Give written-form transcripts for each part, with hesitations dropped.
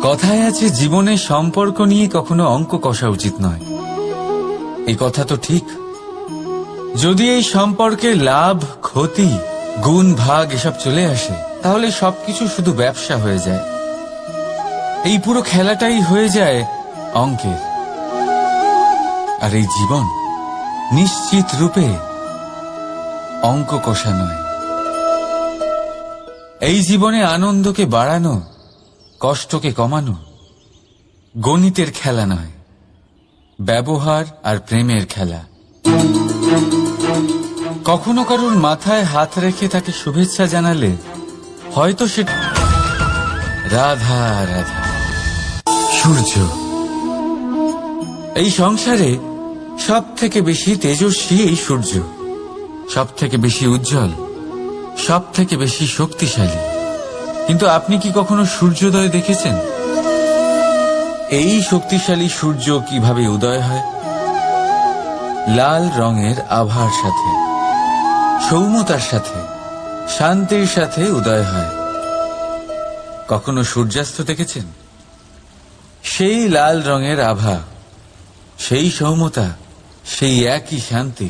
কথায় আছে, জীবনের সম্পর্ক নিয়ে কখনো অঙ্ক কষা উচিত নয়। এই কথা তো ঠিক। যদি এই সম্পর্কে লাভ, ক্ষতি, গুণ, ভাগ এসব চলে আসে, তাহলে সবকিছু শুধু ব্যবসা হয়ে যায়। এই পুরো খেলাটাই হয়ে যায় অঙ্কের। আর এই জীবন নিশ্চিত রূপে অঙ্ক কষা নয়। এই জীবনে আনন্দকে বাড়ানো, কষ্টকে কমানো গণিতের খেলা নয়, ব্যবহার আর প্রেমের খেলা। কখনো কারুর মাথায় হাত রেখে তাকে শুভেচ্ছা জানালে হয়তো সে রাধা রাধা। সূর্য এই সংসারে সব থেকে বেশি তেজস্বী এই সূর্য, সব থেকে বেশি উজ্জ্বল, সব থেকে বেশি শক্তিশালী। কিন্তু আপনি কি কখনো সূর্যোদয় দেখেছেন? এই শক্তিশালী সূর্য কিভাবে উদয় হয়? লাল রঙের আভার সাথে, সৌম্যতার সাথে, শান্তির সাথে উদয় হয়। কখনো সূর্যাস্ত দেখেছেন? সেই লাল রঙের আভা, সেই সৌম্যতা, সেই একই শান্তি।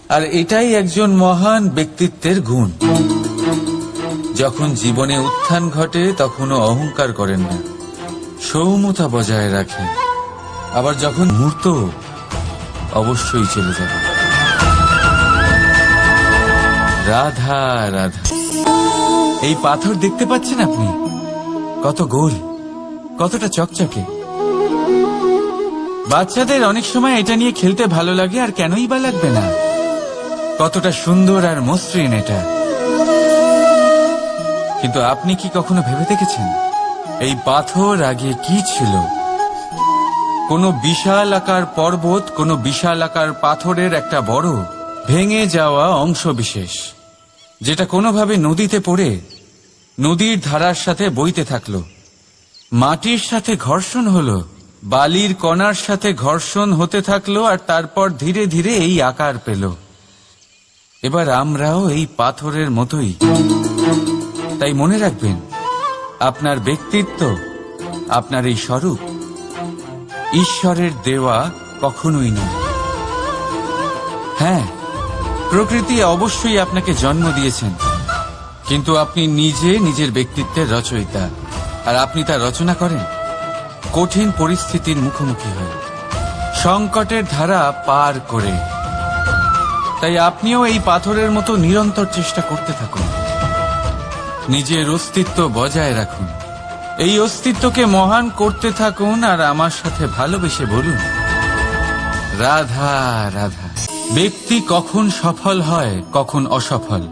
আর এটাই একজন মহান ব্যক্তিত্বের গুণ। যখন জীবনে উত্থান ঘটে তখনও অহংকার করেন না, সৌম্যতা বজায় রাখেন। আবার যখন মুহূর্ত অবশ্যই চলে যাবে। রাধা রাধা। এই পাথর দেখতে পাচ্ছেন আপনি? কত গোল, কতটা চকচকে। বাচ্চাদের অনেক সময় এটা নিয়ে খেলতে ভালো লাগে, আর কেনই বা লাগবে না? কতটা সুন্দর আর মসৃণ এটা। কিন্তু আপনি কি কখনো ভেবে দেখেছেন এই পাথর আগে কি ছিল? কোনো বিশাল আকার পর্বত, কোনো বিশাল আকার পাথরের একটা বড় ভেঙে যাওয়া অংশ বিশেষ, যেটা কোনোভাবে নদীতে পড়ে নদীর ধারার সাথে বইতে থাকলো। মাটির সাথে ঘর্ষণ হলো, বালির কণার সাথে ঘর্ষণ হতে থাকলো, আর তারপর ধীরে ধীরে এই আকার পেল। এবার আমরাও এই পাথরের মতোই। তাই মনে রাখবেন, আপনার ব্যক্তিত্ব, আপনার এই স্বরূপ ঈশ্বরের দেওয়া কখনোই নয়। হ্যাঁ, প্রকৃতি অবশ্যই আপনাকে জন্ম দিয়েছেন, কিন্তু আপনি নিজে নিজের ব্যক্তিত্বের রচয়িতা। আর আপনি তা রচনা করেন কঠিন পরিস্থিতির মুখোমুখি হয়ে, সংকটের ধারা পার করে। তাই আপনিও এই পাথরের মতো নিরন্তর চেষ্টা করতে থাকুন। নিজের অস্তিত্ব বজায় রাখুন, এই অস্তিত্বকে মহান করতে থাকুন। আর আমার সাথে ভালোবেসে বলুন, রাধা রাধা। ব্যক্তি কখন সফল হয়, কখন অসফল,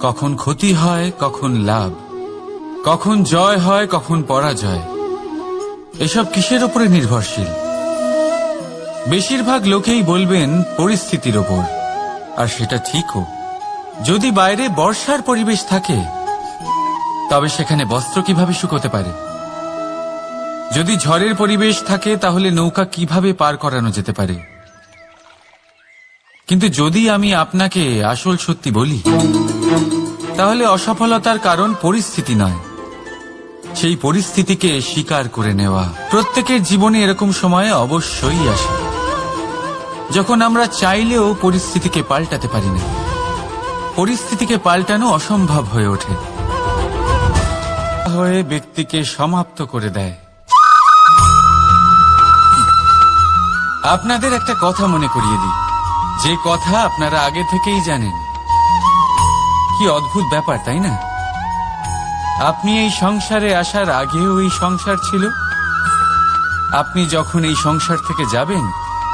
কখন ক্ষতি হয়, কখন লাভ, কখন জয় হয়, কখন পরাজয়, এসব কিসের উপরে নির্ভরশীল? বেশিরভাগ লোকেই বলবেন পরিস্থিতির ওপর। আর সেটা ঠিকও। যদি বাইরে বর্ষার পরিবেশ থাকে, তবে সেখানে বস্ত্র কিভাবে শুকোতে পারে? যদি ঝড়ের পরিবেশ থাকে, তাহলে নৌকা কিভাবে পার করানো যেতে পারে? কিন্তু যদি আমি আপনাকে আসল সত্যি বলি, তাহলে অসফলতার কারণ পরিস্থিতি নয়, সেই পরিস্থিতিকে স্বীকার করে নেওয়া। প্রত্যেকের জীবনে এরকম সময় অবশ্যই আসে যখন আমরা চাইলেও পরিস্থিতিকে পাল্টাতে পারি না। পরিস্থিতিকে পাল্টানো অসম্ভব হয়ে ওঠে, হয়ে ব্যক্তিকে সমাপ্ত করে দেয়। আপনাদের একটা কথা মনে করিয়ে দিই, যে কথা আপনারা আগে থেকেই জানেন। কি অদ্ভুত ব্যাপার, তাই না? আপনি এই সংসারে আসার আগেও এই সংসার ছিল, আপনি যখন এই সংসার থেকে যাবেন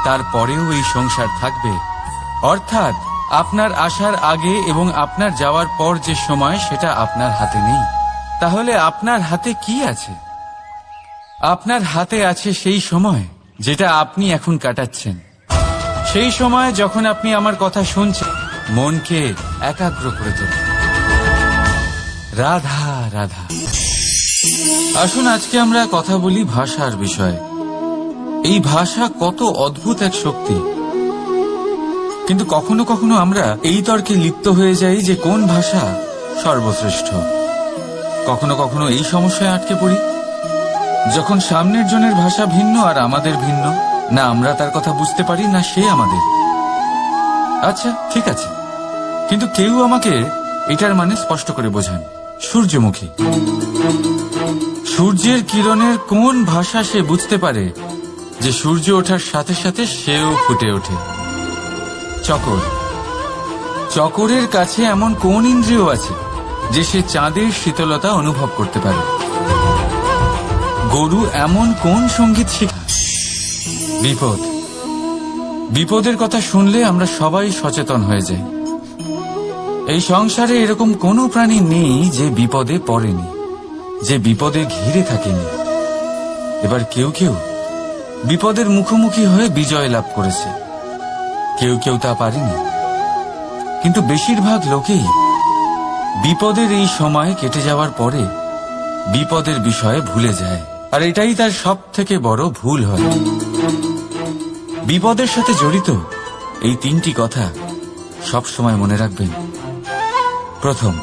তারপরেও এই সংসার থাকবে। অর্থাৎ আপনার আসার আগে এবং আপনার যাওয়ার পর যে সময়, সেটা আপনার হাতে নেই। তাহলে আপনার হাতে কি আছে? আপনার হাতে আছে সেই সময় যেটা আপনি এখন কাটাচ্ছেন। সেই সময় যখন আপনি আমার কথা শুনছেন, মনকে একাগ্র করে তোলেন। রাধা রাধা। আসুন আজকে আমরা কথা বলি ভাষার বিষয়ে। এই ভাষা কত অদ্ভুত এক শক্তি। কিন্তু কখনো কখনো আমরা এই তর্কে লিপ্ত হয়ে যাই যে কোন ভাষা সর্বশ্রেষ্ঠ। কখনো কখনো এই সমস্যায় আটকে পড়ি, যখন সামনের জনের ভাষা ভিন্ন আর আমাদের ভিন্ন, না আমরা তার কথা বুঝতে পারি না সে আমাদের। আচ্ছা ঠিক আছে, কিন্তু কেউ আমাকে এটার মানে স্পষ্ট করে বোঝান। সূর্যমুখী, সূর্যের কিরণের কোন ভাষা সে বুঝতে পারে যে সূর্য ওঠার সাথে সাথে সেও ফুটে ওঠে? চকর, চকরের কাছে এমন কোন ইন্দ্রিয় আছে যে সে চাঁদের শীতলতা অনুভব করতে পারে? গরু এমন কোন সঙ্গীত শেখা? বিপদ, বিপদের কথা শুনলে আমরা সবাই সচেতন হয়ে যাই। এই সংসারে এরকম কোনো প্রাণী নেই যে বিপদে পড়েনি, যে বিপদে ঘিরে থাকেনি। এবার কেউ কেউ বিপদের মুখোমুখি হয়ে বিজয় লাভ করেছে, কেউ কেউ তা পারেনি। কিন্তু বেশিরভাগ লোকেই বিপদের এই সময় কেটে যাওয়ার পরে বিপদের বিষয়ে ভুলে যায়, আর এটাই তার সব থেকে বড় ভুল হয়। বিপদের সাথে জড়িত এই তিনটি কথা সব সময় মনে রাখবেন। প্রথম,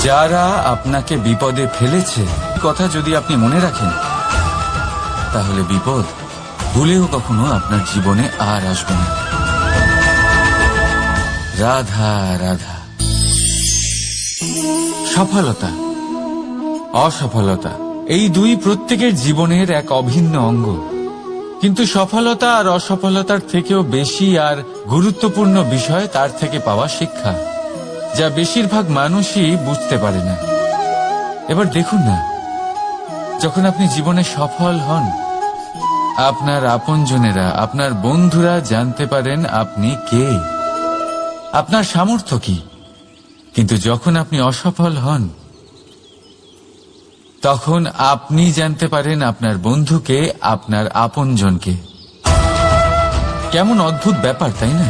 যারা আপনাকে বিপদে ফেলেছে কথা যদি আপনি মনে রাখেন, তাহলে বিপদ ভুলেও কখনো আপনার জীবনে আর আসবে না। রাধা রাধা। সফলতা, অসফলতা, এই দুই প্রত্যেকের জীবনের এক অভিন্ন অঙ্গ। কিন্তু সফলতা আর অসফলতার থেকেও বেশি আর গুরুত্বপূর্ণ বিষয় তার থেকে পাওয়া শিক্ষা, যা বেশিরভাগ মানুষই বুঝতে পারে না। এবার দেখুন না, যখন আপনি জীবনে সফল হন, আপনার আপনজনেরা, আপনার বন্ধুরা জানতে পারেন আপনি কে, আপনার সামর্থ্য কি। কিন্তু যখন আপনি অসফল হন, তখন আপনি জানতে পারেন আপনার বন্ধুকে, আপনার আপনজনকে। কেমন অদ্ভুত ব্যাপার, তাই না?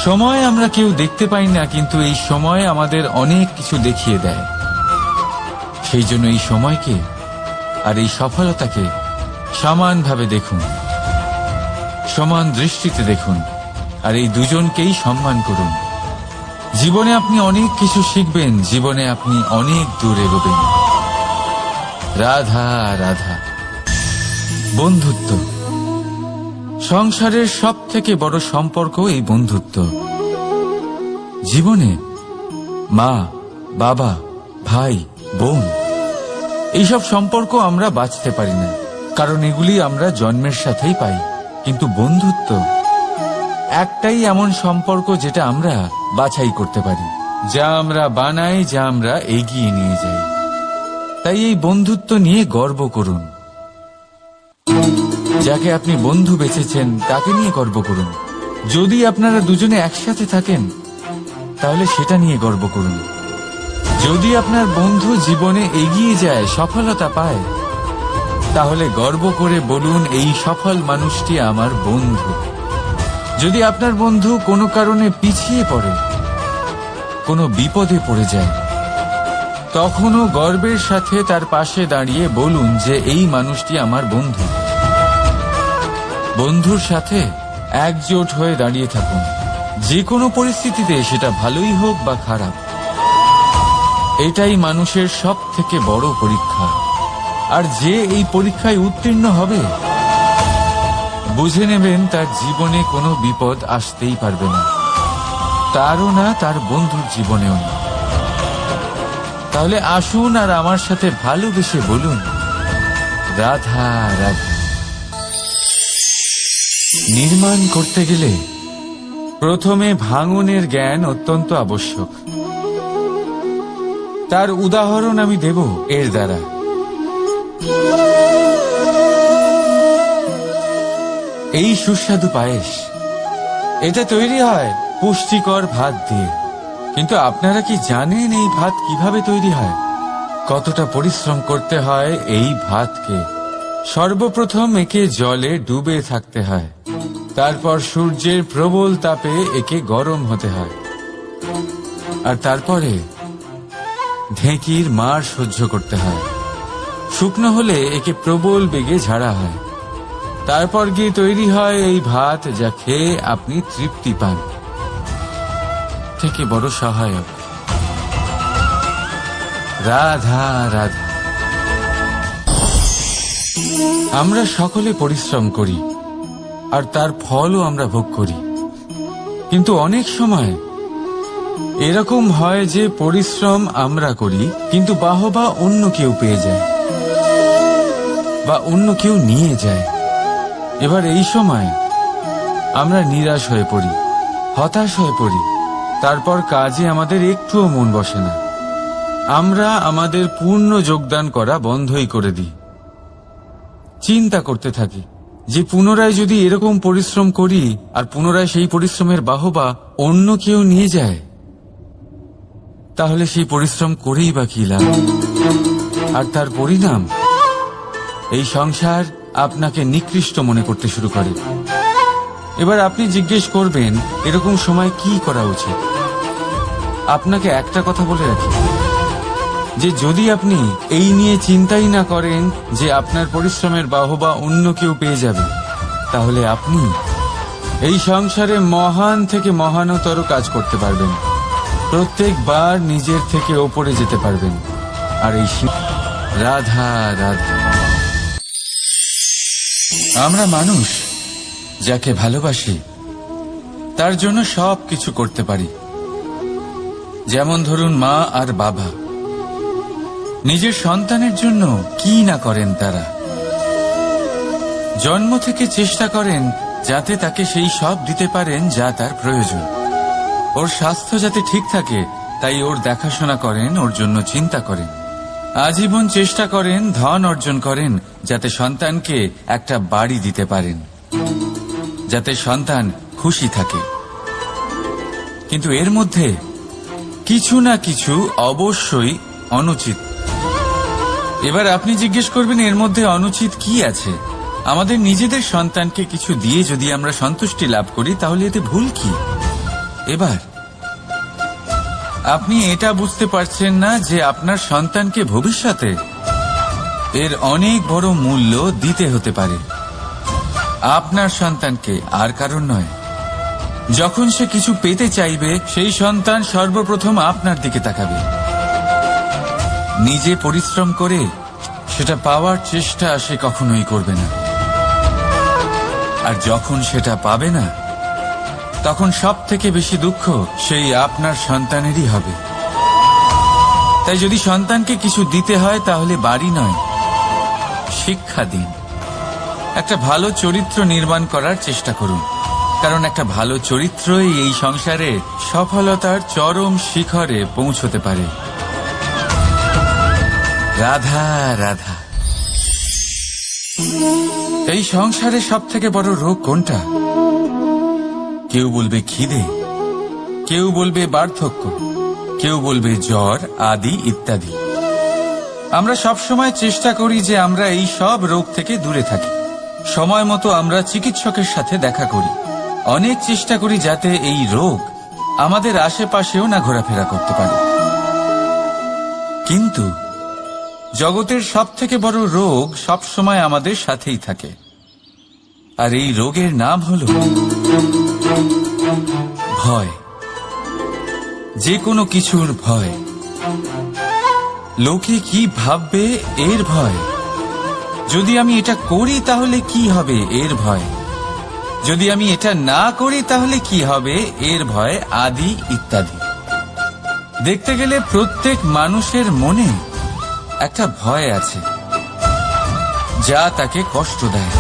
সময় আমরা কেউ দেখতে পাই না, কিন্তু এই সময় আমাদের অনেক কিছু দেখিয়ে দেয়। সেই জন্য এই সময়কে আর এই সফলতাকে সমানভাবে দেখুন, সমান দৃষ্টিতে দেখুন, আর এই দুজনকেই সম্মান করুন। জীবনে আপনি অনেক কিছু শিখবেন, জীবনে আপনি অনেক দূর এগোবেন। রাধা রাধা। বন্ধুত্ব, সংসারের সব থেকে বড় সম্পর্ক এই বন্ধুত্ব। জীবনে মা, বাবা, ভাই, বোন, এইসব সম্পর্ক আমরা বাঁচতে পারি না, কারণ এগুলি আমরা জন্মের সাথেই পাই। কিন্তু বন্ধুত্ব একটাই এমন সম্পর্ক যেটা আমরা বাছাই করতে পারি, যা আমরা বানাই, যা আমরা এগিয়ে নিয়ে যাই। তাই এই বন্ধুত্ব নিয়ে গর্ব করুন। যাকে আপনি বন্ধু বেছেছেন তাকে নিয়ে গর্ব করুন। যদি আপনারা দুজনে একসাথে থাকেন, তাহলে সেটা নিয়ে গর্ব করুন। যদি আপনার বন্ধু জীবনে এগিয়ে যায়, সফলতা পায়, তাহলে গর্ব করে বলুন, এই সফল মানুষটি আমার বন্ধু। যদি আপনার বন্ধু কোনো কারণে পিছিয়ে পড়ে, কোনো বিপদে পড়ে যায়, তখনও গর্বের সাথে তার পাশে দাঁড়িয়ে বলুন যে এই মানুষটি আমার বন্ধু। বন্ধুর সাথে একজোট হয়ে দাঁড়িয়ে থাকুন, যে কোনো পরিস্থিতিতে, সেটা ভালোই হোক বা খারাপ। এটাই মানুষের সব থেকে বড় পরীক্ষা। আর যে এই পরীক্ষায় উত্তীর্ণ হবে, বুঝে নেবেন তার জীবনে কোনো বিপদ আসতেই পারবে না, তারও না, তার বন্ধুর জীবনেও না। তাহলে আসুন আর আমার সাথে ভালোবেসে বলুন, রাধা রাধা। নির্মাণ করতে গেলে প্রথমে ভাঙনের জ্ঞান অত্যন্ত আবশ্যক। তার উদাহরণ আমি দেব এর দ্বারা। এই সুস্বাদু পায়েস, এটা তৈরি হয় পুষ্টিকর ভাত দিয়ে। কিন্তু আপনারা কি জানেন এই ভাত কিভাবে তৈরি হয়? কতটা পরিশ্রম করতে হয় এই ভাতকে? সর্বপ্রথম একে জলে ডুবে থাকতে হয়, তারপর সূর্যের প্রবল তাপে একে গরম হতে হয়, আর তারপরে ঢেঁকির মার সহ্য করতে হয়। শুকনো হলে একে প্রবল বেগে ঝাড়া হয়, তারপর গিয়ে তৈরি হয় এই ভাত, যা খেয়ে আপনি তৃপ্তি পান। থেকে বড় সহায়ক। রাধা রাধা। আমরা সকলে পরিশ্রম করি আর তার ফলও আমরা ভোগ করি, কিন্তু অনেক সময় এরকম হয় যে পরিশ্রম আমরা করি কিন্তু বাহবা অন্য কেউ পেয়ে যায় বা অন্য কেউ নিয়ে যায়। এবার এই সময় আমরা নিরাশ হয়ে পড়ি, হতাশ হয়ে পড়ি, তারপর কাজে আমাদের একটুও মন বসে না। আমরা আমাদের পূর্ণ যোগদান করা বন্ধই করে দিই। চিন্তা করতে থাকি যে পুনরায় যদি এরকম পরিশ্রম করি আর পুনরায় সেই পরিশ্রমের বাহবা অন্য কেউ নিয়ে যায়, তাহলে সেই পরিশ্রম করেই বা কি লাভ? আর তার পরিণাম এই সংসার আপনাকে নিকৃষ্ট মনে করতে শুরু করে। এবার আপনি জিজ্ঞেস করবেন এরকম সময় কি করা উচিত। আপনাকে একটা কথা বলে রাখি যে যদি আপনি এই নিয়ে চিন্তাই না করেন যে আপনার পরিশ্রমের বাহবা অন্য কেউ পেয়ে যাবে, তাহলে আপনি এই সংসারে মহান থেকে মহানতর কাজ করতে পারবেন, প্রত্যেকবার নিজের থেকে ওপরে যেতে পারবেন। আর এই রাধা রাধা। আমরা মানুষ যাকে ভালোবাসি তার জন্য সব কিছু করতে পারি। যেমন ধরুন মা আর বাবা নিজের সন্তানের জন্য কি না করেন। তারা জন্ম থেকে চেষ্টা করেন যাতে তাকে সেই সব দিতে পারেন যা তার প্রয়োজন। ওর স্বাস্থ্য যাতে ঠিক থাকে তাই ওর দেখাশোনা করেন, ওর জন্য চিন্তা করেন। আজীবন চেষ্টা করেন, ধন অর্জন করেন যাতে সন্তানকে একটা বাড়ি দিতে পারেন, যাতে সন্তান খুশি থাকে। কিন্তু এর মধ্যে কিছু না কিছু অবশ্যই অনুচিত। এবার আপনি জিজ্ঞেস করবেন এর মধ্যে অনুচিত কি আছে? আমাদের নিজেদের সন্তানকে কিছু দিয়ে যদি আমরা সন্তুষ্টি লাভ করি তাহলে এতে ভুল কি? এবার আপনি এটা বুঝতে পারছেন না যে আপনার সন্তানকে ভবিষ্যতে এর অনেক বড় মূল্য দিতে হতে পারে। আপনার সন্তানকে, আর কারণ নয়। যখন সে কিছু পেতে চাইবে সেই সন্তান সর্বপ্রথম আপনার দিকে তাকাবে। নিজে পরিশ্রম করে সেটা পাওয়ার চেষ্টা সে কখনোই করবে না। আর যখন সেটা পাবে না তখন সব থেকে বেশি দুঃখ সেই আপনার সন্তানেরই হবে। তাই যদি সন্তানকে কিছু দিতে হয় তাহলে বাড়ি নয়, শিক্ষা দিন। একটা ভালো চরিত্র নির্মাণ করার চেষ্টা করুন, কারণ একটা ভালো চরিত্রই এই সংসারে সফলতার চরম শিখরে পৌঁছতে পারে। রাধা রাধা। এই সংসারে সব থেকে বড় রোগ কোনটা? কেউ বলবে খিদে, কেউ বলবে বার্ধক্য, কেউ বলবে জ্বর আদি ইত্যাদি। আমরা সব সময় চেষ্টা করি যে আমরা এই সব রোগ থেকে দূরে থাকি। সময় মতো আমরা চিকিৎসকের সাথে দেখা করি। অনেক চেষ্টা করি যাতে এই রোগ আমাদের আশেপাশেও না ঘোরাফেরা করতে পারে। কিন্তু জগতের সব থেকে বড় রোগ সব সময় আমাদের সাথেই থাকে, আর এই রোগের নাম হল ভয়। যে কোনো কিছুর ভয়। লোকে কি ভাববে এর ভয়। যদি আমি এটা করি তাহলে কি হবে এর ভয়। যদি আমি এটা না করি তাহলে কি হবে এর ভয় আদি ইত্যাদি। দেখতে গেলে প্রত্যেক মানুষের মনে একটা ভয় আছে যা তাকে কষ্ট দেয়।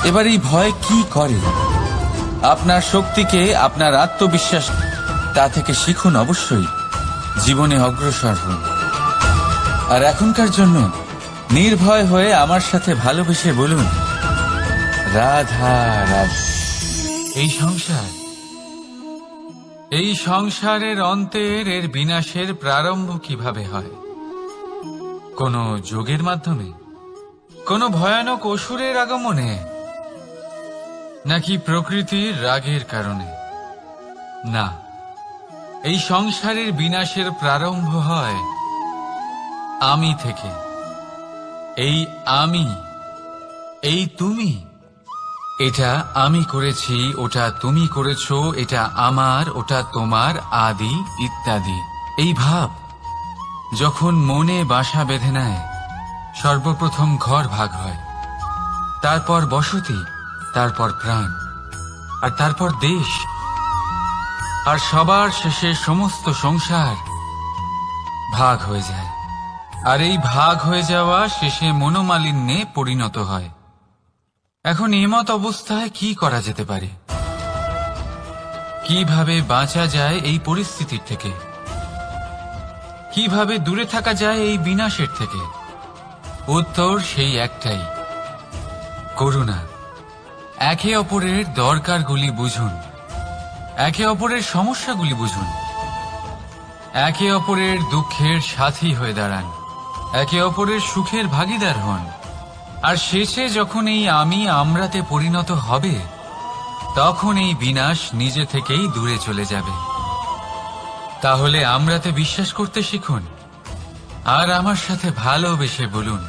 এবার এই ভয় কি করে? আপনার শক্তিকে, আপনার আত্মবিশ্বাস তা থেকে শিখুন। অবশ্যই জীবনে অগ্রসর হন। আর এখনকার জন্য নির্ভয় হয়ে আমার সাথে ভালোবেসে বলুন রাধা রাধা। এই সংসারের অন্তের এর বিনাশের প্রারম্ভ কিভাবে হয়? কোন যোগের মাধ্যমে? কোন ভয়ানক অসুরের আগমনে? নাকি প্রকৃতির রাগের কারণে? না, এই সংসারের বিনাশের প্রারম্ভ হয় আমি থেকে। এই আমি, এই তুমি, এটা আমি করেছি, ওটা তুমি করেছো, এটা আমার, ওটা তোমার আদি ইত্যাদি। এই ভাব যখন মনে বাসা বেঁধে নেয়, সর্বপ্রথম ঘর ভাগ হয়, তারপর বসতি, তারপর প্রাণ, আর তারপর দেশ, আর সবার শেষে সমস্ত সংসার ভাগ হয়ে যায়। আর এই ভাগ হয়ে যাওয়া শেষে মনোমালিন্যে পরিণত হয়। এখন এমত অবস্থায় কি করা যেতে পারে? কিভাবে বাঁচা যায় এই পরিস্থিতির থেকে? কিভাবে দূরে থাকা যায় এই বিনাশের থেকে? উত্তর সেই একটাই, করুণা। একে অপরের দরকারগুলি বুঝুন, একে অপরের সমস্যাগুলি বুঝুন, একে অপরের দুঃখের সাথী হয়ে দাঁড়ান, একে অপরের সুখের ভাগীদার হন। আর শেষে যখন এই আমি আমরাতে পরিণত হবে, তখন এই বিনাশ নিজে থেকেই দূরে চলে যাবে। তাহলে আমরাতে বিশ্বাস করতে শিখুন, আর আমার সাথে ভালোবেসে বলুন,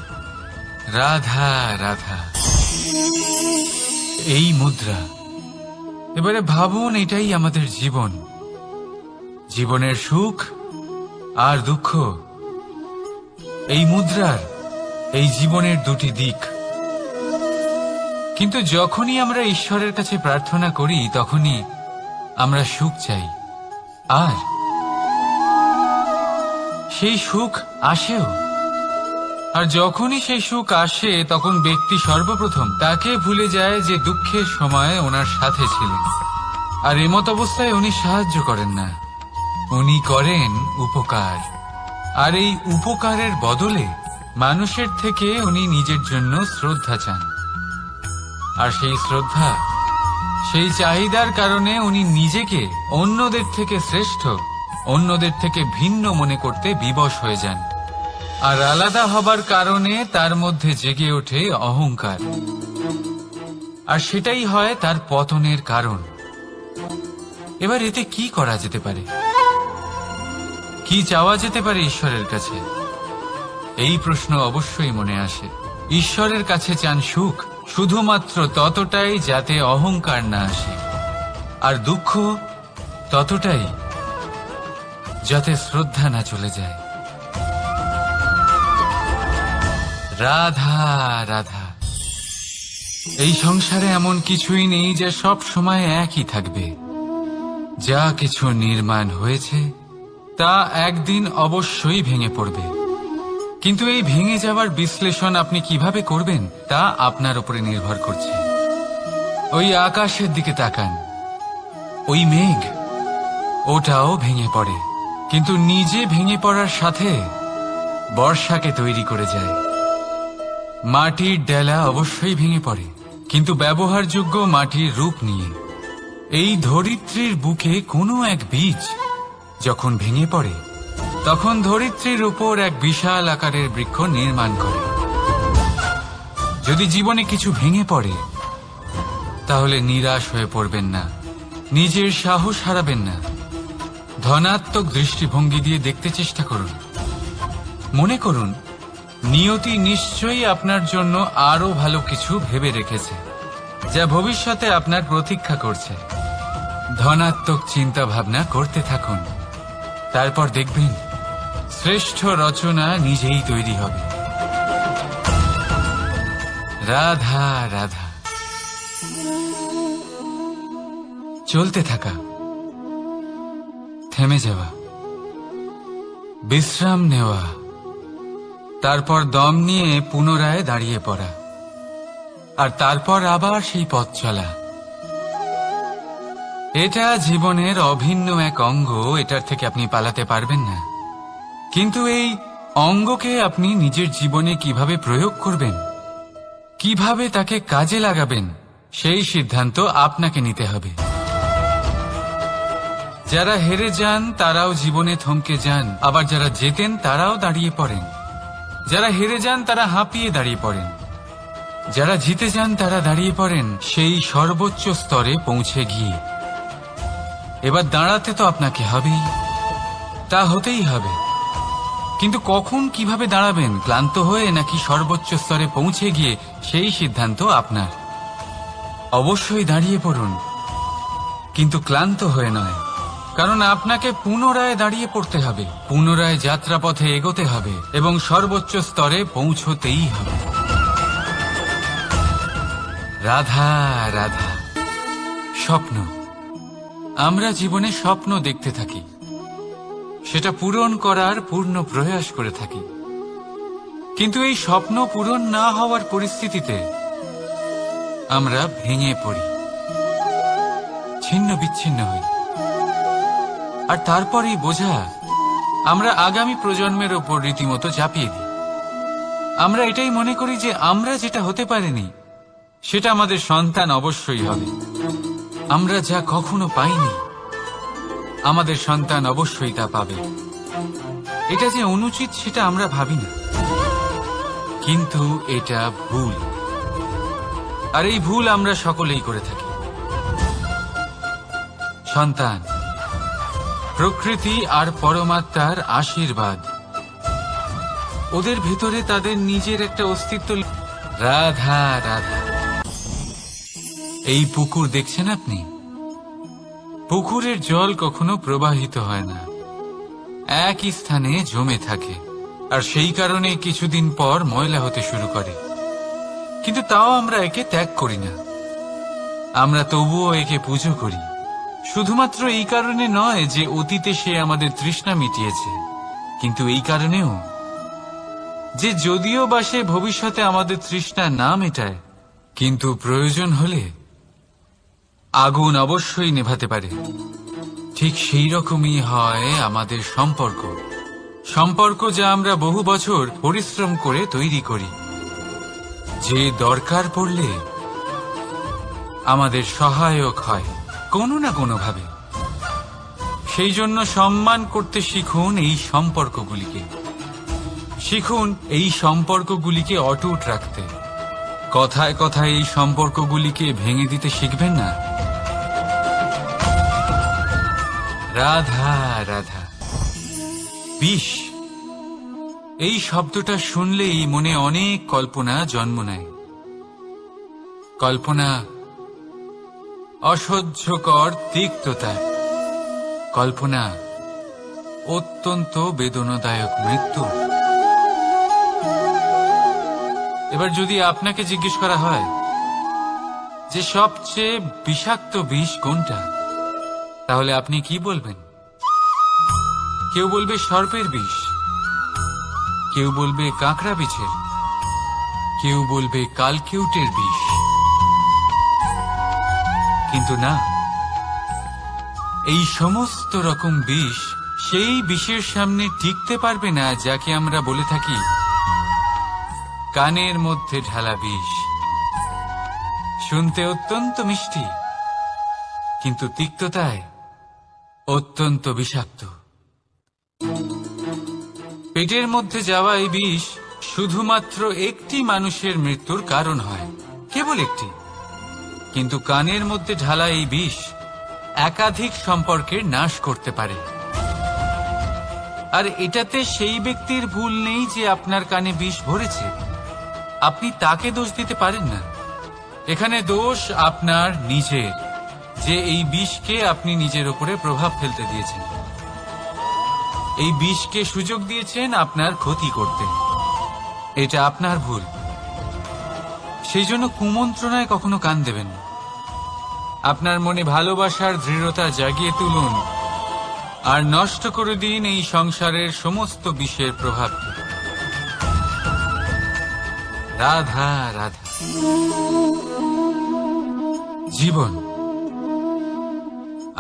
রাধা রাধা। এই মুদ্রা। এবারে ভাবুন, এটাই আমাদের জীবন, জীবনের সুখ আর দুঃখ। এই মুদ্রার, এই জীবনের দুটি দিক। কিন্তু যখনই আমরা ঈশ্বরের কাছে প্রার্থনা করি, তখনই আমরা সুখ চাই, আর সেই সুখ আসেও। আর যখনই সেই সুখ আসে, তখন ব্যক্তি সর্বপ্রথম তাকে ভুলে যায় যে দুঃখের সময় ওনার সাথে ছিলেন। আর এমত অবস্থায় উনি সাহায্য করেন না, উনি করেন উপকার। আর এই উপকারের বদলে মানুষের থেকে উনি নিজের জন্য শ্রদ্ধা চান। আর সেই শ্রদ্ধা, সেই চাহিদার কারণে উনি নিজেকে অন্যদের থেকে শ্রেষ্ঠ, অন্যদের থেকে ভিন্ন মনে করতে বিবশ হয়ে যান। আর আলাদা হবার কারণে তার মধ্যে জেগে ওঠে অহংকার। আর সেটাই হয় তার পতনের কারণ। এবার এতে কি করা যেতে পারে? কি চাওয়া যেতে পারে ঈশ্বরের কাছে? এই প্রশ্ন অবশ্যই মনে আসে। ঈশ্বরের কাছে চান সুখ, শুধুমাত্র ততটাই যাতে অহংকার না আসে, আর দুঃখ ততটাই যাতে শ্রদ্ধা না চলে যায়। রাধা রাধা। এই সংসারে এমন কিছুই নেই যে সব সময় একই থাকবে। যা কিছু নির্মাণ হয়েছে তা একদিন অবশ্যই ভেঙে পড়বে। কিন্তু এই ভেঙে যাওয়ার বিশ্লেষণ আপনি কিভাবে করবেন তা আপনার উপরে নির্ভর করছে। ওই আকাশের দিকে তাকান, ওই মেঘ, ওটাও ভেঙে পড়ে, কিন্তু নিজে ভেঙে পড়ার সাথে বর্ষাকে তৈরি করে যায়। মাটির ডেলা অবশ্যই ভেঙে পড়ে, কিন্তু ব্যবহারযোগ্য মাটির রূপ নিয়ে। এই ধরিত্রীর বুকে কোনো এক বীজ যখন ভেঙে পড়ে, তখন ধরিত্রীর উপর এক বিশাল আকারের বৃক্ষ নির্মাণ করে। যদি জীবনে কিছু ভেঙে পড়ে, তাহলে নিরাশ হয়ে পড়বেন না, নিজের সাহস হারাবেন না। ধনাত্মক দৃষ্টিভঙ্গি দিয়ে দেখতে চেষ্টা করুন। মনে করুন, নিয়তি নিশ্চয়ই আপনার জন্য আরো ভালো কিছু ভেবে রেখেছে, যা ভবিষ্যতে আপনার প্রতীক্ষা করছে। ধনাত্মক চিন্তা ভাবনা করতে থাকুন, তারপর দেখবেন শ্রেষ্ঠ রচনা নিজেই তৈরি হবে। রাধা রাধা। চলতে থাকা, থেমে যাওয়া, বিশ্রাম নেওয়া, তারপর দম নিয়ে পুনরায় দাঁড়িয়ে পড়া, আর তারপর আবার সেই পথ চলা। এটা জীবনের অভিন্ন এক অঙ্গ, এটার থেকে আপনি পালাতে পারবেন না। কিন্তু এই অঙ্গকে আপনি নিজের জীবনে কিভাবে প্রয়োগ করবেন, কিভাবে তাকে কাজে লাগাবেন, সেই সিদ্ধান্ত আপনাকে নিতে হবে। যারা হেরে যান তারাও জীবনে থমকে যান, আবার যারা জেতেন তারাও দাঁড়িয়ে পড়েন। যারা হেরে যান তারা হাঁপিয়ে দাঁড়িয়ে পড়েন, যারা জিতে যান তারা দাঁড়িয়ে পড়েন সেই সর্বোচ্চ স্তরে পৌঁছে গিয়ে। এবার দাঁড়াতে তো আপনাকে হবেই, তা হতেই হবে। কিন্তু কখন কিভাবে দাঁড়াবেন, ক্লান্ত হয়ে নাকি সর্বোচ্চ স্তরে পৌঁছে গিয়ে, সেই সিদ্ধান্ত আপনার। অবশ্যই দাঁড়িয়ে পড়ুন, কিন্তু ক্লান্ত হয়ে নয়। কারণ আপনাকে পুনরায় দাঁড়িয়ে পড়তে হবে, পুনরায় যাত্রাপথে এগোতে হবে এবং সর্বোচ্চ স্তরে পৌঁছতেই হবে। রাধা রাধা। স্বপ্ন, আমরা জীবনে স্বপ্ন দেখতে থাকি, সেটা পূরণ করার পূর্ণ প্রয়াস করে থাকি, কিন্তু এই স্বপ্ন পূরণ না হওয়ার পরিস্থিতিতে আমরা ভেঙে পড়ি, ছিন্ন বিচ্ছিন্ন হই, আর তারপরেই বোঝা আমরা আগামী প্রজন্মের ওপর রীতিমতো চাপিয়ে দিই। আমরা এটাই মনে করি যে আমরা যেটা হতে পারিনি সেটা আমাদের সন্তান অবশ্যই হবে, আমরা যা কখনো পাইনি আমাদের সন্তান অবশ্যই তা পাবে। এটা যে অনুচিত সেটা আমরা ভাবি না, কিন্তু এটা ভুল, আর এই ভুল আমরা সকলেই করে থাকি। সন্তান প্রকৃতি আর পরমাত্মার আশীর্বাদ, ওদের ভেতরে তাদের নিজের একটা অস্তিত্ব। রাধা রাধা। এই পুকুর দেখছেন আপনি, পুকুরের জল কখনো প্রবাহিত হয় না, একই স্থানে জমে থাকে, আর সেই কারণে কিছুদিন পর ময়লা হতে শুরু করে, কিন্তু তাও আমরা একে ত্যাগ করি না, আমরা তবুও একে পুজো করি। শুধুমাত্র এই কারণে নয় যে অতীতে সে আমাদের তৃষ্ণা মিটিয়েছে, কিন্তু এই কারণেও যে যদিও বা সে ভবিষ্যতে আমাদের তৃষ্ণা না মেটায়, কিন্তু প্রয়োজন হলে আগুন অবশ্যই নেভাতে পারে। ঠিক সেই রকমই হয় আমাদের সম্পর্ক, সম্পর্ক যা আমরা বহু বছর পরিশ্রম করে তৈরি করি, যে দরকার পড়লে আমাদের সহায়ক হয় কোনো না কোনোভাবে। সেই জন্য সম্মান করতে শিখুন এই সম্পর্কগুলিকে, শিখুন এই সম্পর্কগুলিকে অটুট রাখতে। কথায় কথায় এই সম্পর্কগুলিকে ভেঙে দিতে শিখবেন না। রাধা রাধা। বিষ, এই শব্দটা শুনলেই মনে অনেক কল্পনা জন্ম নেয়। কল্পনা অসহ্যকর তিক্ততা, কল্পনা অত্যন্ত বেদনাদায়ক মৃত্যু। এবার যদি আপনাকে জিজ্ঞেস করা হয় যে সবচেয়ে বিষাক্ত বিষ কোনটা, তাহলে আপনি কি বলবেন? কেউ বলবে সর্পের বিষ, কেউ বলবে কাঁকড়া বিছের, কেউ বলবে কালকেউটের বিষ, কিন্তু না, এই সমস্ত রকম বিষ সেই বিষের সামনে টিকতে পারবে না যাকে আমরা বলে থাকি কানের মধ্যে ঢালা বিষ। শুনতে অত্যন্ত মিষ্টি, কিন্তু তিক্ততায় অত্যন্ত বিষাক্ত। পেটের মধ্যে যাওয়া এই বিষ শুধুমাত্র একটি মানুষের মৃত্যুর কারণ হয়, কেবল একটি, কিন্তু কানের মধ্যে ঢালা এই বিষ একাধিক সম্পর্কের নাশ করতে পারে। আর এটাতে সেই ব্যক্তির ভুল নেই যে আপনার কানে বিষ ভরেছে, আপনি তাকে দোষ দিতে পারেন না। এখানে দোষ আপনার নিজের, যে এই বিষকে আপনি নিজের উপরে প্রভাব ফেলতে দিয়েছেন, এই বিষকে সুযোগ দিয়েছেন আপনার ক্ষতি করতে, এটা আপনার ভুল। সেই জন্য কুমন্ত্রণায় কখনো কান দেবেন না। আপনার মনে ভালোবাসার দৃঢ়তা জাগিয়ে তুলুন আর নষ্ট করে দিন এই সংসারের সমস্ত বিষের প্রভাবকে। রাধা রাধা। জীবন,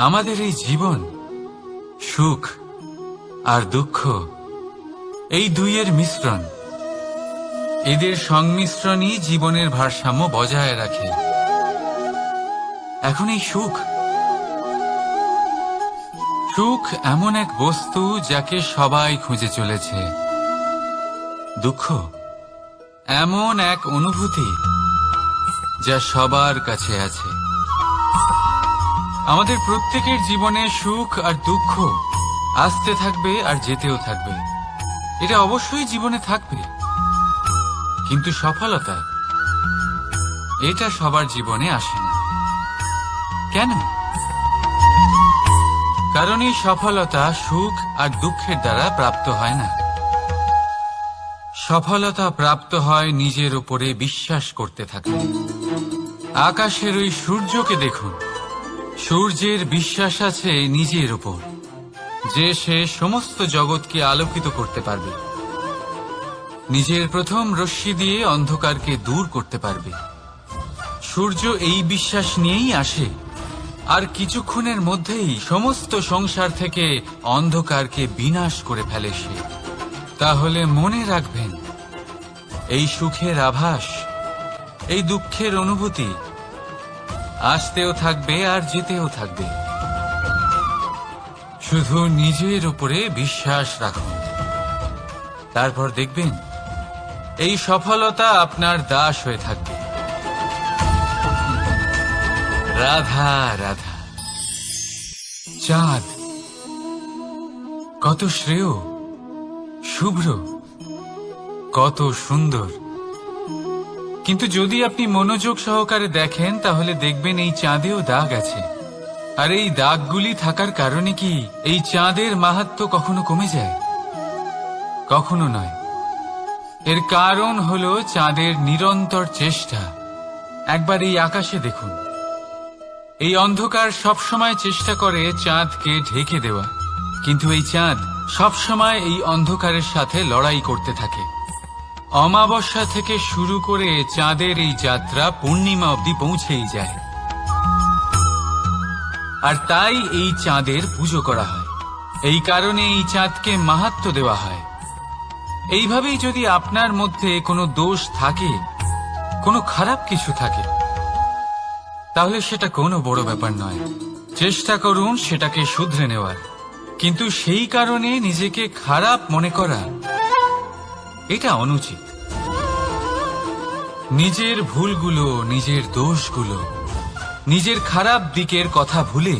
আমাদের এই জীবন, সুখ আর দুঃখ, এই দুইয়ের মিশ্রণ, এদের সংমিশ্রণই জীবনের ভারসাম্য বজায় রাখে। এখন এই সুখ, সুখ এমন এক বস্তু যাকে সবাই খুঁজে চলেছে। দুঃখ এমন এক অনুভূতি যা সবার কাছে আছে। আমাদের প্রত্যেকের জীবনে সুখ আর দুঃখ আসতে থাকবে আর যেতেও থাকবে, এটা অবশ্যই জীবনে থাকবে। কিন্তু সফলতা, এটা সবার জীবনে আসে না। কেন? কারণ এই সফলতা সুখ আর দুঃখের দ্বারা প্রাপ্ত হয় না। সফলতা প্রাপ্ত হয় নিজের উপরে বিশ্বাস করতে থাকলে। আকাশের ওই সূর্যকে দেখুন, সূর্যের বিশ্বাস আছে নিজের উপর যে সে সমস্ত জগৎকে আলোকিত করতে পারবে, নিজের প্রথম রশ্মি দিয়ে অন্ধকারকে দূর করতে পারবে। সূর্য এই বিশ্বাস নিয়েই আসে, আর কিছুক্ষণের মধ্যেই সমস্ত সংসার থেকে অন্ধকারকে বিনাশ করে ফেলে সে। তাহলে মনে রাখবেন, এই সুখের আভাস, এই দুঃখের অনুভূতি আসতেও থাকবে আর যেতেও থাকবে। শুধু নিজের উপরে বিশ্বাস রাখুন, তারপর দেখবেন এই সফলতা আপনার দাস হয়ে থাকবে। রাধা রাধা। চাঁদ কত শ্রেয়, শুভ্র, কত সুন্দর। কিন্তু যদি আপনি মনোযোগ সহকারে দেখেন তাহলে দেখবেন এই চাঁদেও দাগ আছে। আর এই দাগগুলি থাকার কারণে কি এই চাঁদের মাহাত্ম্য কখনো কমে যায়? কখনো নয়। এর কারণ হলো চাঁদের নিরন্তর চেষ্টা। একবার এই আকাশে দেখুন, এই অন্ধকার সবসময় চেষ্টা করে চাঁদকে ঢেকে দেওয়া, কিন্তু এই চাঁদ সবসময় এই অন্ধকারের সাথে লড়াই করতে থাকে। অমাবস্যা থেকে শুরু করে চাঁদের এই যাত্রা পূর্ণিমা অবধি পৌঁছেই যায়। আর তাই এই চাঁদের পুজো করা হয়, এই কারণে এই চাঁদকে মাহাত্ম্য দেওয়া হয়। এইভাবেই যদি আপনার মধ্যে কোনো দোষ থাকে, কোনো খারাপ কিছু থাকে, তাহলে সেটা কোনো বড় ব্যাপার নয়। চেষ্টা করুন সেটাকে শুধরে নেওয়ার, কিন্তু সেই কারণে নিজেকে খারাপ মনে করা এটা অনুচিত। নিজের ভুলগুলো, নিজের দোষগুলো, নিজের খারাপ দিকের কথা ভুলে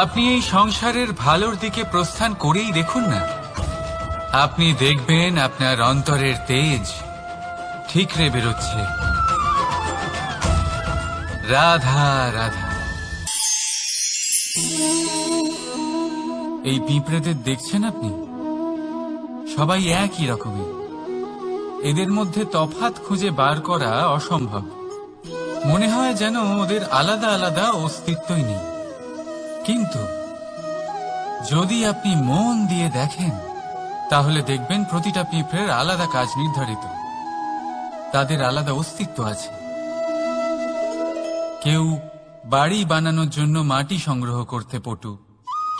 আপনি এই সংসারের ভালোর দিকে প্রস্থান করেই দেখুন না। আপনি দেখবেন আপনার অন্তরের তেজ ঠিকরে বেরোচ্ছে। রাধা রাধা। এই পিঁপড়েদের দেখছেন আপনি? সবাই একই রকমের। এদের মধ্যে তফাৎ খুঁজে বার করা অসম্ভব। মনে হয় যেন ওদের আলাদা আলাদা অস্তিত্বই নেই। কিন্তু যদি আপনি মন দিয়ে দেখেন তাহলে দেখবেন প্রতিটা পিঁপড়ের আলাদা কাজ নির্ধারিত, তাদের আলাদা অস্তিত্ব আছে। কেউ বাড়ি বানানোর জন্য মাটি সংগ্রহ করতে পটু,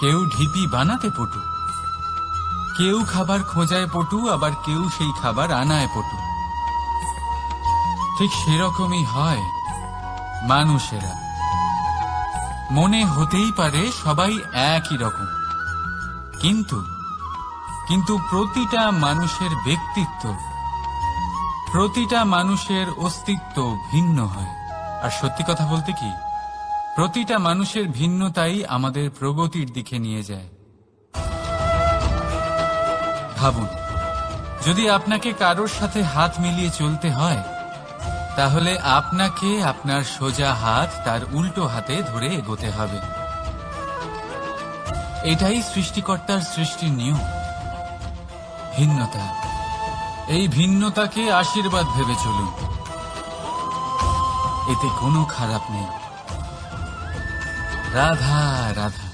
কেউ ঢিপি বানাতে পটু, কেউ খাবার খোঁজায় পটু, আবার কেউ সেই খাবার আনায় পটু। ঠিক সেরকমই হয় মানুষেরা। মনে হতেই পারে সবাই একই রকম, কিন্তু প্রতিটা মানুষের ব্যক্তিত্ব, প্রতিটা মানুষের অস্তিত্ব ভিন্ন হয়। আর সত্যি কথা বলতে কি, প্রতিটা মানুষের ভিন্নতাই আমাদের প্রগতির দিকে নিয়ে যায়। ভাবুন, যদি আপনাকে কারোর সাথে হাত মিলিয়ে চলতে হয়, তাহলে আপনাকে আপনার সোজা হাত তার উল্টো হাতে ধরে এগোতে হবে। এটাই সৃষ্টিকর্তার সৃষ্টির নিয়ম। ভিন্নতা, এই ভিন্নতাকে আশীর্বাদ ভেবে চলুন, এতে কোনো খারাপ নেই। রাধা রাধা।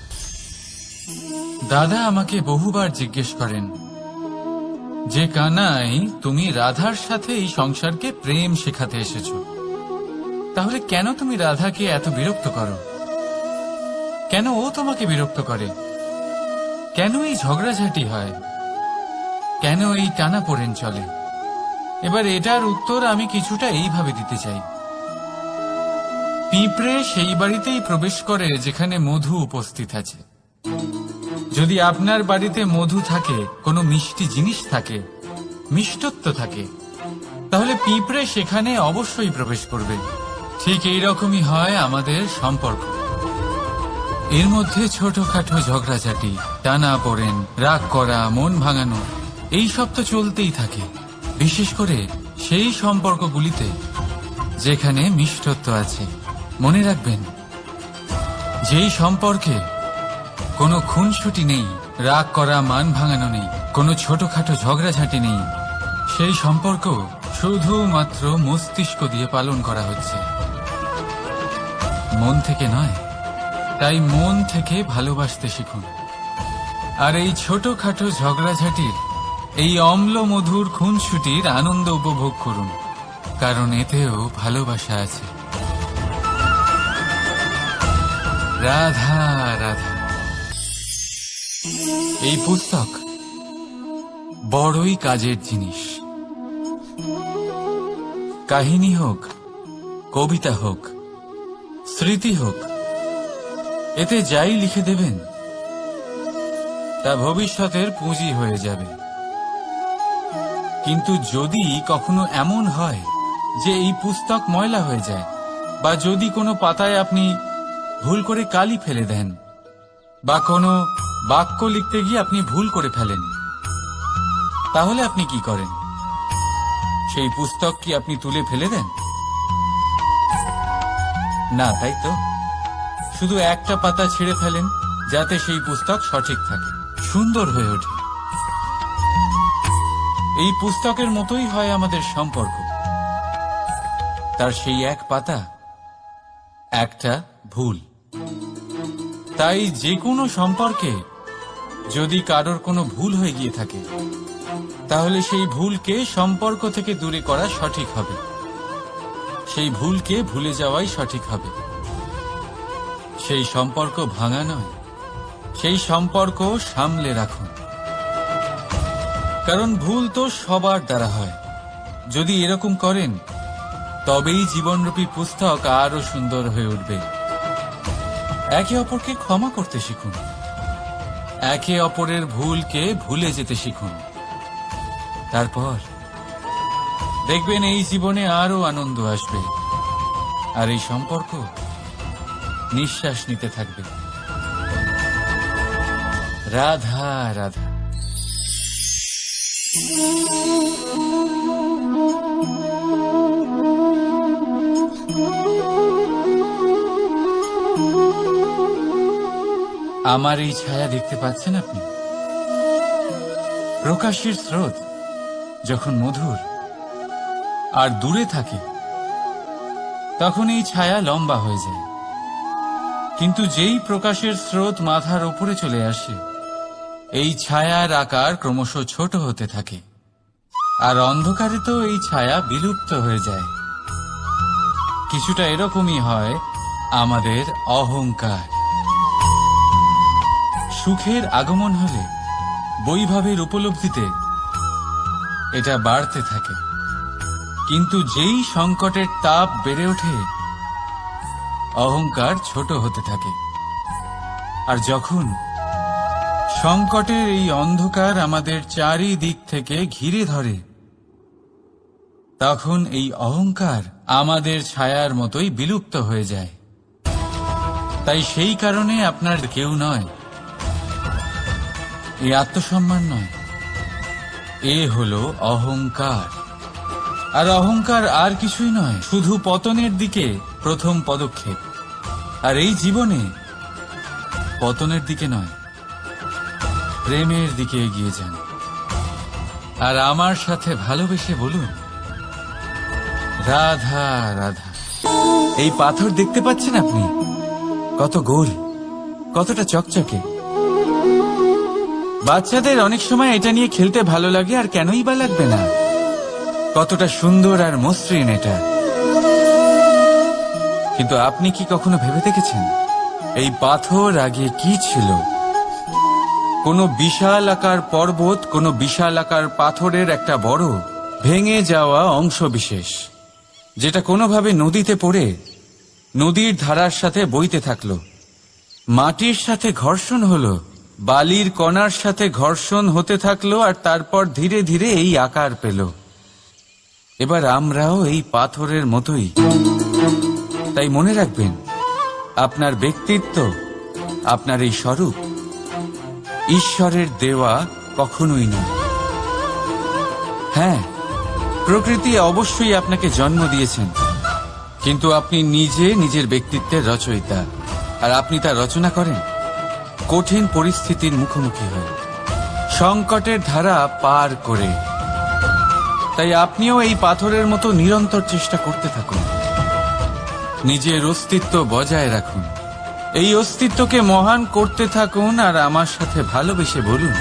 দাদা আমাকে বহুবার জিজ্ঞেস করেন যে কানাই, তুমি রাধার সাথে এই সংসারকে প্রেম শেখাতে এসেছো, তাহলে কেন তুমি রাধাকে এত বিরক্ত করো? কেন ও তোমাকে বিরক্ত করে? কেন এই ঝগড়াঝাটি হয়? কেন এই টানাপোড়েন চলে? এবার এটার উত্তর আমি কিছুটা এইভাবে দিতে চাই। পিঁপড়ে সেই বাড়িতেই প্রবেশ করে যেখানে মধু উপস্থিত আছে। যদি আপনার বাড়িতে মধু থাকে, কোনো মিষ্টি জিনিস থাকে, মিষ্টত্ব থাকে, তাহলে পিঁপড়ে সেখানে অবশ্যই প্রবেশ করবে। ঠিক এইরকমই হয় আমাদের সম্পর্ক। এর মধ্যে ছোটখাটো ঝগড়াঝাটি, টানাপোড়েন, রাগ করা, মন ভাঙানো, এইসব তো চলতেই থাকে, বিশেষ করে সেই সম্পর্কগুলিতে যেখানে মিষ্টত্ব আছে। মনে রাখবেন, যেই সম্পর্কে কোনো খুনসুটি নেই, রাগ করা, মান ভাঙানো নেই, কোনো ছোটখাটো ঝগড়াঝাঁটি নেই। সেই সম্পর্ক শুধুমাত্র মস্তিষ্ক দিয়ে পালন করা হচ্ছে, মন থেকে নয়। তাই মন থেকে ভালোবাসতে শিখুন। আর এই ছোটখাটো ঝগড়াঝাঁটির, এই অম্ল মধুর খুনসুটির আনন্দ উপভোগ করুন, কারণ এতেও ভালোবাসা আছে। রাধা রাধা। এই পুস্তক বড়ই কাজের জিনিস। কাহিনী হোক, কবিতা হোক, স্মৃতি হোক, এতে যাই লিখে দেবেন তা ভবিষ্যতের পুঁজি হয়ে যাবে। কিন্তু যদি কখনো এমন হয় যে এই পুস্তক ময়লা হয়ে যায়, বা যদি কোনো পাতায় আপনি ভুল করে কালি ফেলে দেন, বা কোনো বাক্য লিখতে গিয়ে আপনি ভুল করে ফেলেন, তাহলে আপনি কি করেন? সেই পুস্তক কি আপনি তুলে ফেলে দেন? না, তাই তো। শুধু একটা পাতা ছিঁড়ে ফেলেন, যাতে সেই পুস্তক সঠিক থাকে, সুন্দর হয়ে ওঠে। এই পুস্তকের মতোই হয় আমাদের সম্পর্ক। তার সেই এক পাতা, একটা ভুল। তাই যে কোনো সম্পর্কে যদি কারোর কোনো ভুল হয়ে গিয়ে থাকে, তাহলে সেই ভুলকে সম্পর্ক থেকে দূরে করা সঠিক হবে। সেই ভুলকে ভুলে যাওয়াই সঠিক হবে। সেই সম্পর্ক ভাঙা নয়, সেই সম্পর্ক সামলে রাখুন। কারণ ভুল তো সবার দ্বারা হয়। যদি এরকম করেন, তবেই জীবনরূপী পুস্তক আরো সুন্দর হয়ে উঠবে। একে অপরকে ক্ষমা করতে শিখুন, একে অপরের ভুলকে ভুলে যেতে শিখুন। তারপর দেখবেন এই জীবনে আরো আনন্দ আসবে, আর এই সম্পর্ক নিঃশ্বাস নিতে থাকবে। রাধা রাধা। আমার এই ছায়া দেখতে পাচ্ছেন আপনি? প্রকাশের স্রোত যখন মধুর আর দূরে থাকে, তখন এই ছায়া লম্বা হয়ে যায়। কিন্তু যেই প্রকাশের স্রোত মাথার উপরে চলে আসে, এই ছায়ার আকার ক্রমশ ছোট হতে থাকে, আর অন্ধকারে তো এই ছায়া বিলুপ্ত হয়ে যায়। কিছুটা এরকমই হয় আমাদের অহংকার। সুখের আগমন হলে, বৈভবের উপলব্ধিতে এটা বাড়তে থাকে। কিন্তু যেই সংকটের তাপ বেড়ে ওঠে, অহংকার ছোট হতে থাকে। আর যখন সংকটের এই অন্ধকার আমাদের চারিদিক থেকে ঘিরে ধরে, তখন এই অহংকার আমাদের ছায়ার মতোই বিলুপ্ত হয়ে যায়। তাই সেই কারণে আপনার কেউ নয়, এই আত্মসম্মান নয়, এ হলো অহংকার। আর অহংকার আর কিছুই নয়, শুধু পতনের দিকে প্রথম পদক্ষেপ। আর এই জীবনে পতনের দিকে নয়, প্রেমের দিকে এগিয়ে যান। আর আমার সাথে ভালোবেসে বলুন, রাধা রাধা। এই পাথর দেখতে পাচ্ছেন আপনি? কত গোল, কতটা চকচকে। বাচ্চাদের অনেক সময় এটা নিয়ে খেলতে ভালো লাগে, আর কেনই বা লাগবে না? কতটা সুন্দর আর মসৃণ এটা। কিন্তু আপনি কি কখনো ভেবে দেখেছেন এই পাথর আগে কি ছিল? কোনো বিশাল আকার পর্বত, কোনো বিশাল আকার পাথরের একটা বড় ভেঙে যাওয়া অংশ বিশেষ, যেটা কোনোভাবে নদীতে পড়ে নদীর ধারার সাথে বইতে থাকলো। মাটির সাথে ঘর্ষণ হলো, বালির কণার সাথে ঘর্ষণ হতে থাকলো, আর তারপর ধীরে ধীরে এই আকার পেল। এবার আমরাও এই পাথরের মতোই। তাই মনে রাখবেন, আপনার ব্যক্তিত্ব, আপনার এই স্বরূপ ঈশ্বরের দেওয়া কখনোই নয়। হ্যাঁ, প্রকৃতি অবশ্যই আপনাকে জন্ম দিয়েছেন, কিন্তু আপনি নিজে নিজের ব্যক্তিত্বের রচয়িতা, আর আপনি তা রচনা করেন। কঠিন পরিস্থিতির মুখোমুখি হয়ে, সংকটের ধারা পার করে। তাই আপনিও এই পাথরের মতো নিরন্তর চেষ্টা করতে থাকুন, নিজের অস্তিত্ব বজায় রাখুন, এই অস্তিত্বকে মহান করতে থাকুন, আর আমার সাথে ভালোবেসে বলুন,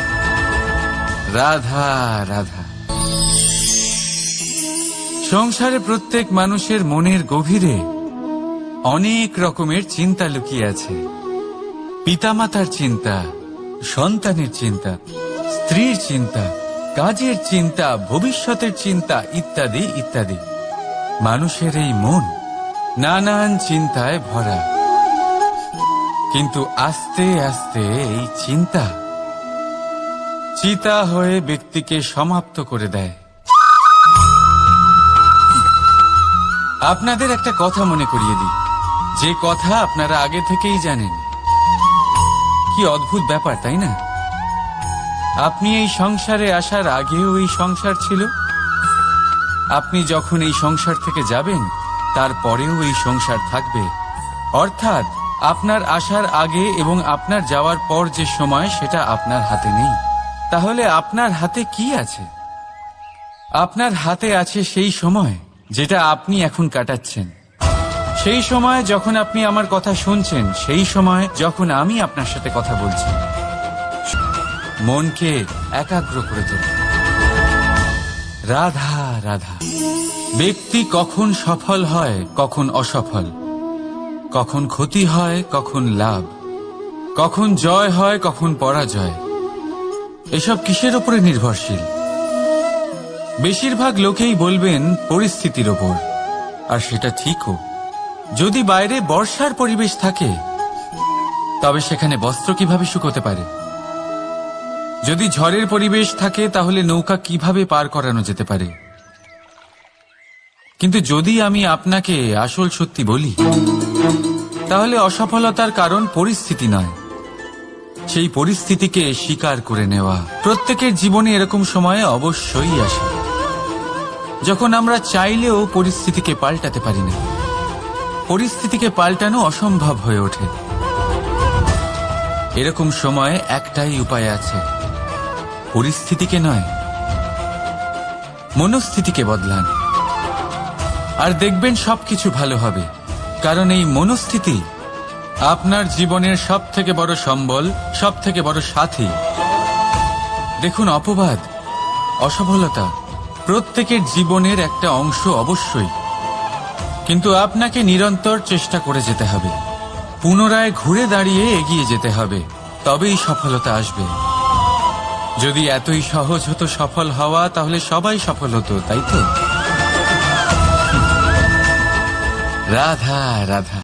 রাধা রাধা। সংসারে প্রত্যেক মানুষের মনের গভীরে অনেক রকমের চিন্তা লুকিয়ে আছে। পিতামাতার চিন্তা, সন্তানের চিন্তা, স্ত্রীর চিন্তা, কাজের চিন্তা, ভবিষ্যতের চিন্তা, ইত্যাদি ইত্যাদি। মানুষের এই মন নানান চিন্তায় ভরা, কিন্তু আস্তে আস্তে এই চিন্তা চিতা হয়ে ব্যক্তিকে সমাপ্ত করে দেয়। আপনাদের একটা কথা মনে করিয়ে দিই, যে কথা আপনারা আগে থেকেই জানেন। কি অদ্ভুত ব্যাপার, তাই না? আপনি এই সংসারে আসার আগেও এই সংসার ছিল, আপনি যখন এই সংসার থেকে যাবেন তারপরেও এই সংসার থাকবে। অর্থাৎ আপনার আসার আগে এবং আপনার যাওয়ার পর যে সময়, সেটা আপনার হাতে নেই। তাহলে আপনার হাতে কি আছে? আপনার হাতে আছে সেই সময় যেটা আপনি এখন কাটাচ্ছেন, সেই সময় যখন আপনি আমার কথা শুনছেন, সেই সময় যখন আমি আপনার সাথে কথা বলছি। মনকে একাগ্র করে তোলে। রাধা রাধা। ব্যক্তি কখন সফল হয়, কখন অসফল, কখন ক্ষতি হয়, কখন লাভ, কখন জয় হয়, কখন পরাজয়, এসব কিসের উপরে নির্ভরশীল? বেশিরভাগ লোকেই বলবেন পরিস্থিতির ওপর, আর সেটা ঠিকও। যদি বাইরে বর্ষার পরিবেশ থাকে, তবে সেখানে বস্ত্র কিভাবে শুকোতে পারে? যদি ঝড়ের পরিবেশ থাকে, তাহলে নৌকা কিভাবে পার করানো যেতে পারে? কিন্তু যদি আমি আপনাকে আসল সত্যি বলি, তাহলে অসফলতার কারণ পরিস্থিতি নয়, সেই পরিস্থিতিকে স্বীকার করে নেওয়া। প্রত্যেকের জীবনে এরকম সময়ে অবশ্যই আসে যখন আমরা চাইলেও পরিস্থিতিকে পাল্টাতে পারি না, পরিস্থিতিকে পাল্টানো অসম্ভব হয়ে ওঠে। এরকম সময়ে একটাই উপায় আছে, পরিস্থিতিকে নয়, মনস্থিতিকে বদলান, আর দেখবেন সবকিছু ভালো হবে। কারণ এই মনস্থিতি আপনার জীবনের সব থেকে বড় সম্বল, সব থেকে বড় সাথী। দেখুন, অপবাদ, অসফলতা প্রত্যেকের জীবনের একটা অংশ অবশ্যই, কিন্তু আপনাকে নিরন্তর চেষ্টা করে যেতে হবে, পুনরায় ঘুরে দাঁড়িয়ে এগিয়ে যেতে হবে, তবেই সফলতা আসবে। যদি এতই সহজ হতো সফল হওয়া, তাহলে সবাই সফল হতো, তাই তো? রাধা রাধা।